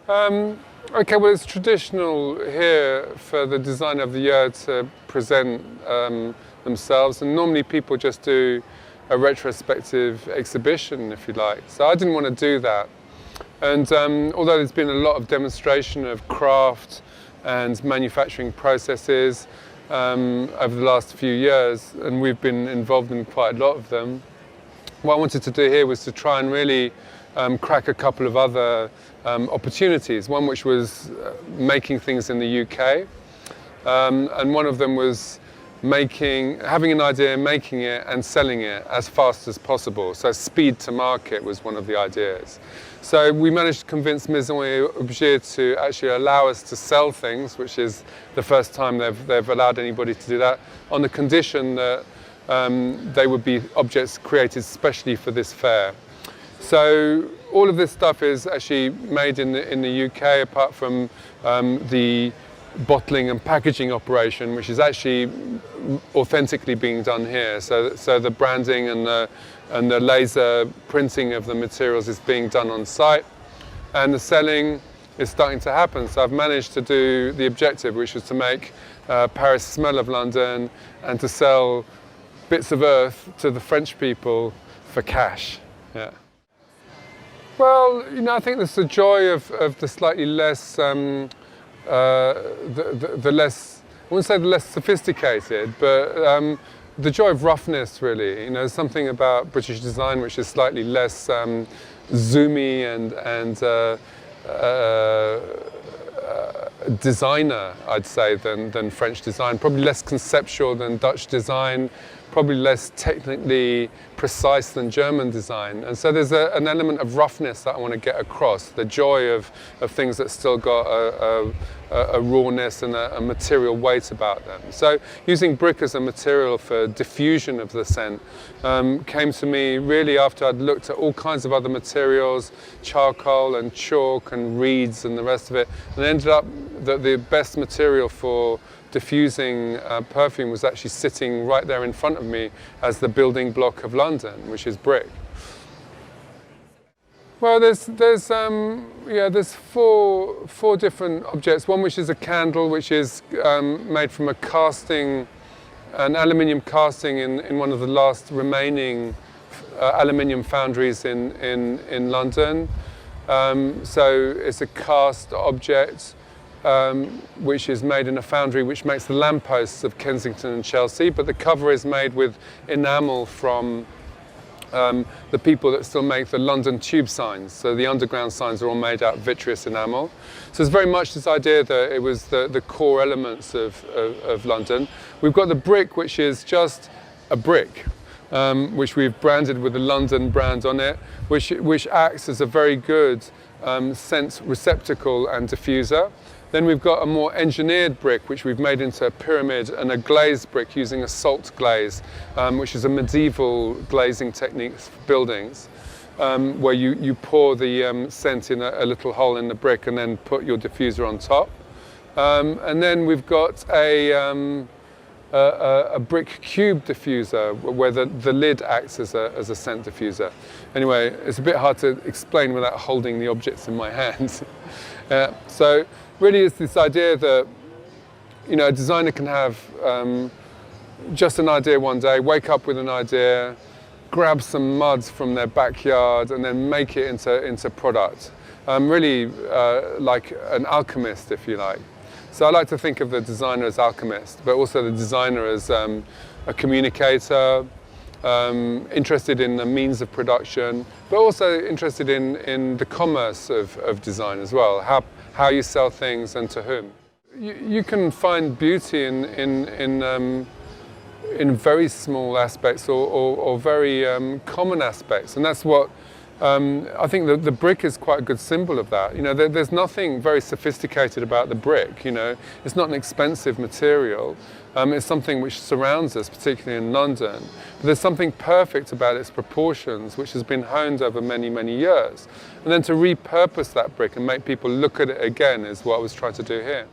Okay, well, it's traditional here for the designer of the year to present themselves, and normally people just do a retrospective exhibition, if you like. So I didn't want to do that. And although there's been a lot of demonstration of craft and manufacturing processes over the last few years, and we've been involved in quite a lot of them, what I wanted to do here was to try and really crack a couple of other opportunities. One which was making things in the UK, and one of them was having an idea, making it and selling it as fast as possible. So speed to market was one of the ideas. So we managed to convince Maison et Objet to actually allow us to sell things, which is the first time they've allowed anybody to do that, on the condition that they would be objects created specially for this fair. So all of this stuff is actually made in the UK, apart from the bottling and packaging operation, which is actually authentically being done here. So the branding and the laser printing of the materials is being done on site, and the selling is starting to happen. So I've managed to do the objective, which was to make Paris smell of London and to sell bits of earth to the French people for cash. Yeah. Well, I think there's the joy of the slightly less the less, I wouldn't say the less sophisticated, but the joy of roughness, really. There's something about British design which is slightly less zoomy and designer, I'd say, than French design. Probably less conceptual than Dutch design, probably less technically precise than German design. And so there's an element of roughness that I want to get across, the joy of things that still got a rawness and a material weight about them. So using brick as a material for diffusion of the scent came to me really after I'd looked at all kinds of other materials, charcoal and chalk and reeds and the rest of it, and ended up that the best material for diffusing perfume was actually sitting right there in front of me as the building block of London, which is brick. Well, there's four different objects. One which is a candle, which is made from a casting, an aluminium casting in one of the last remaining aluminium foundries in London. So it's a cast object which is made in a foundry which makes the lampposts of Kensington and Chelsea, but the cover is made with enamel from the people that still make the London tube signs. So the underground signs are all made out of vitreous enamel. So it's very much this idea that it was the core elements of London. We've got the brick, which is just a brick, which we've branded with the London brand on it, which acts as a very good scent receptacle and diffuser. Then we've got a more engineered brick, which we've made into a pyramid, and a glazed brick using a salt glaze, which is a medieval glazing technique for buildings, where you pour the scent in a little hole in the brick and then put your diffuser on top. And then we've got a brick cube diffuser, where the lid acts as a scent diffuser. Anyway, it's a bit hard to explain without holding the objects in my hands. So really it's this idea that a designer can have just an idea one day, wake up with an idea, grab some muds from their backyard and then make it into product. Really like an alchemist, if you like. So I like to think of the designer as alchemist, but also the designer as a communicator, interested in the means of production, but also interested in the commerce of design as well, how you sell things and to whom. You can find beauty in very small aspects or very common aspects, and that's what I think the brick is quite a good symbol of that. There's nothing very sophisticated about the brick. It's not an expensive material. It's something which surrounds us, particularly in London. But there's something perfect about its proportions, which has been honed over many, many years. And then to repurpose that brick and make people look at it again is what I was trying to do here.